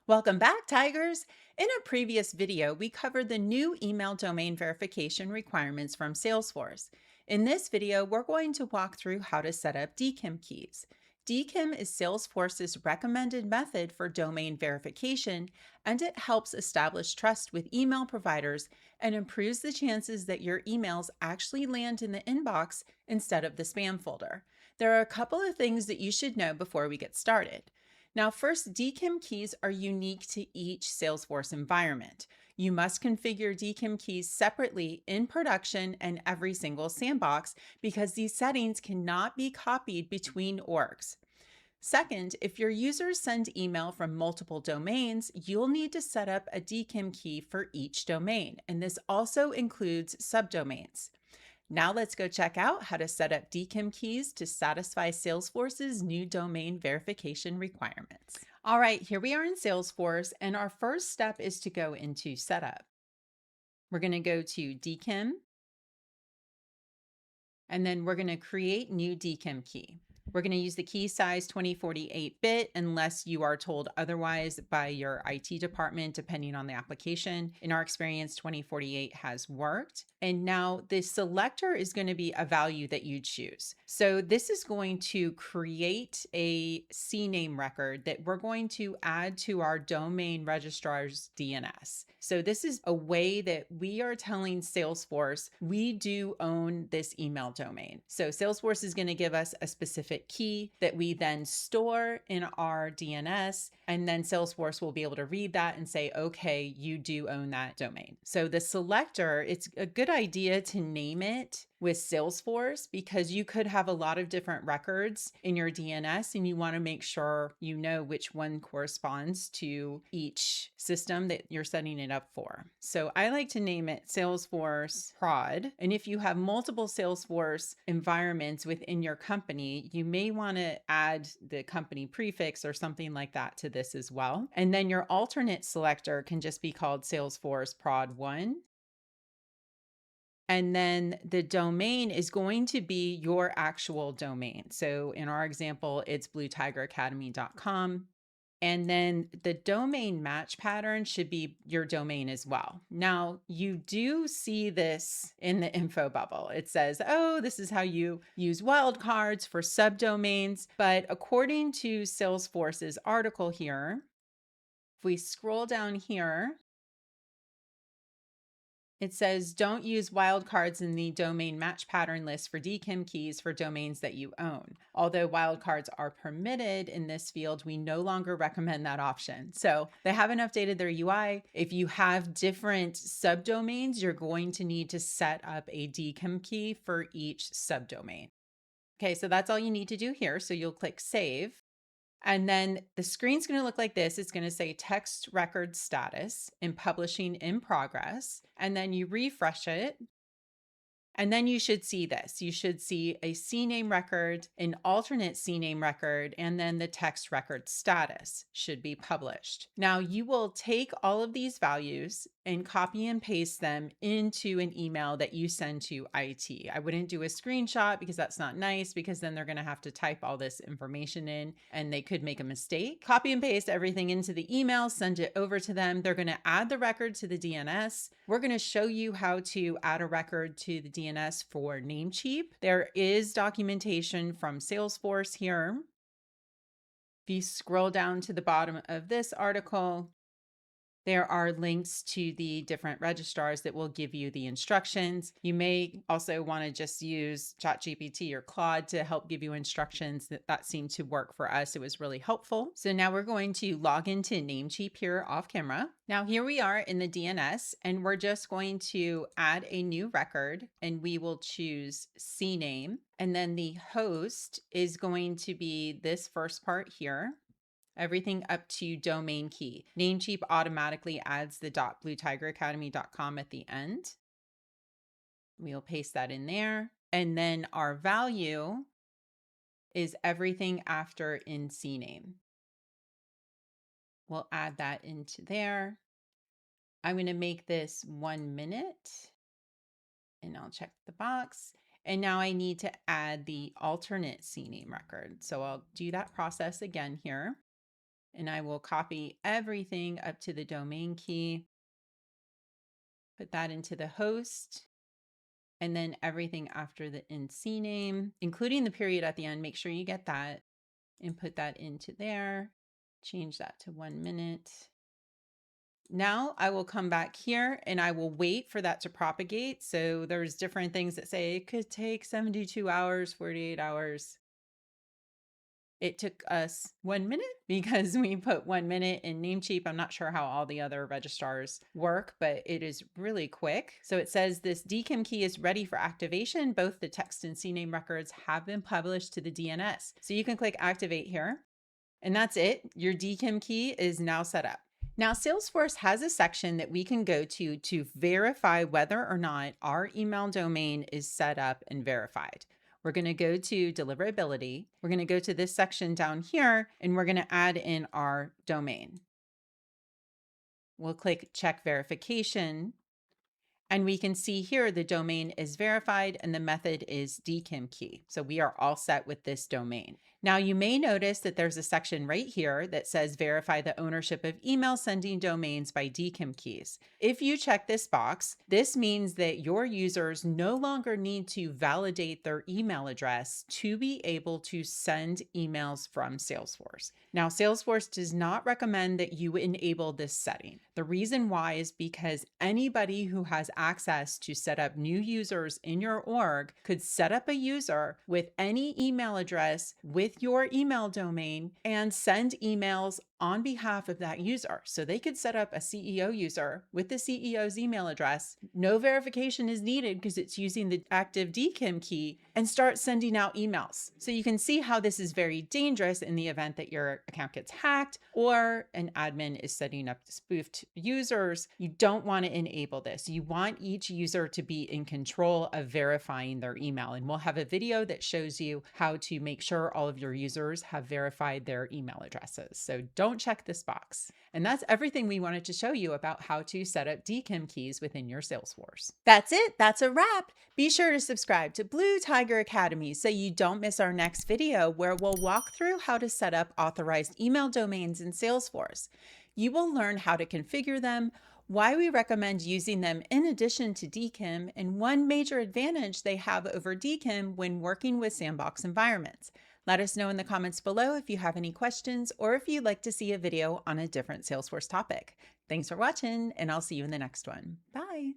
Welcome back, Tigers! In a previous video, we covered the new email domain verification requirements from Salesforce. In this video, we're going to walk through how to set up DKIM keys. DKIM is Salesforce's recommended method for domain verification, and it helps establish trust with email providers and improves the chances that your emails actually land in the inbox instead of the spam folder. There are a couple of things that you should know before we get started. Now, first, DKIM keys are unique to each Salesforce environment. You must configure DKIM keys separately in production and every single sandbox because these settings cannot be copied between orgs. Second, if your users send email from multiple domains, you'll need to set up a DKIM key for each domain, and this also includes subdomains. Now let's go check out how to set up DKIM keys to satisfy Salesforce's new domain verification requirements. All right, here we are in Salesforce, and our first step is to go into Setup. We're going to go to DKIM, and then we're going to create new DKIM key. We're going to use the key size 2048-bit unless you are told otherwise by your IT department, depending on the application. In our experience, 2048 has worked. And now the selector is going to be a value that you choose. So this is going to create a CNAME record that we're going to add to our domain registrar's DNS. So this is a way that we are telling Salesforce we do own this email domain. So Salesforce is going to give us a specific key that we then store in our DNS, and then Salesforce will be able to read that and say, okay, you do own that domain. So the selector, it's a good idea to name it with Salesforce because you could have a lot of different records in your DNS and you want to make sure you know which one corresponds to each system that you're setting it up for. So I like to name it Salesforce Prod. And if you have multiple Salesforce environments within your company, you may want to add the company prefix or something like that to this as well. And then your alternate selector can just be called Salesforce Prod 1. And then the domain is going to be your actual domain. So in our example, it's bluetigeracademy.com. And then the domain match pattern should be your domain as well. Now, you do see this in the info bubble. It says, oh, this is how you use wildcards for subdomains. But according to Salesforce's article here, if we scroll down here, it says, don't use wildcards in the domain match pattern list for DKIM keys for domains that you own. Although wildcards are permitted in this field, we no longer recommend that option. So they haven't updated their UI. If you have different subdomains, you're going to need to set up a DKIM key for each subdomain. Okay, so that's all you need to do here. So you'll click Save. And then the screen's going to look like this. It's going to say text record status and publishing in progress. And then you refresh it. And then you should see this. You should see a CNAME record, an alternate CNAME record, and then the text record status should be published. Now you will take all of these values and copy and paste them into an email that you send to IT. I wouldn't do a screenshot because that's not nice, because then they're going to have to type all this information in and they could make a mistake. Copy and paste everything into the email, send it over to them. They're going to add the record to the DNS. We're going to show you how to add a record to the DNS for Namecheap. There is documentation from Salesforce here. If you scroll down to the bottom of this article, there are links to the different registrars that will give you the instructions. You may also want to just use ChatGPT or Claude to help give you instructions. That seemed to work for us. It was really helpful. So now we're going to log into Namecheap here off camera. Now here we are in the DNS, and we're just going to add a new record, and we will choose CNAME. And then the host is going to be this first part here. Everything up to domain key. Namecheap automatically adds the .bluetigeracademy.com at the end. We'll paste that in there. And then our value is everything after in CNAME. We'll add that into there. I'm going to make this 1 minute and I'll check the box. And now I need to add the alternate CNAME record. So I'll do that process again here. And I will copy everything up to the domain key, put that into the host, and then everything after the NC name, including the period at the end. Make sure you get that and put that into there. Change that to 1 minute. Now I will come back here and I will wait for that to propagate. So there's different things that say it could take 72 hours, 48 hours. It took us 1 minute because we put 1 minute in Namecheap. I'm not sure how all the other registrars work, but it is really quick. So it says this DKIM key is ready for activation. Both the text and CNAME records have been published to the DNS. So you can click activate here, and that's it. Your DKIM key is now set up. Now, Salesforce has a section that we can go to verify whether or not our email domain is set up and verified. We're going to go to Deliverability. We're going to go to this section down here, and we're going to add in our domain. We'll click Check Verification, and we can see here the domain is verified and the method is DKIM Key. So we are all set with this domain. Now you may notice that there's a section right here that says verify the ownership of email sending domains by DKIM keys. If you check this box, this means that your users no longer need to validate their email address to be able to send emails from Salesforce. Now, Salesforce does not recommend that you enable this setting. The reason why is because anybody who has access to set up new users in your org could set up a user with any email address with your email domain and send emails on behalf of that user. So they could set up a CEO user with the CEO's email address. No verification is needed because it's using the active DKIM key, and start sending out emails. So you can see how this is very dangerous in the event that your account gets hacked or an admin is setting up spoofed users. You don't want to enable this. You want each user to be in control of verifying their email. And we'll have a video that shows you how to make sure all of your users have verified their email addresses. So don't check this box. And that's everything we wanted to show you about how to set up DKIM keys within your Salesforce. That's it. That's a wrap. Be sure to subscribe to Blue Tiger Academy so you don't miss our next video, where we'll walk through how to set up authorized email domains in Salesforce. You will learn how to configure them, why we recommend using them in addition to DKIM, and one major advantage they have over DKIM when working with sandbox environments. Let us know in the comments below if you have any questions or if you'd like to see a video on a different Salesforce topic. Thanks for watching, and I'll see you in the next one. Bye.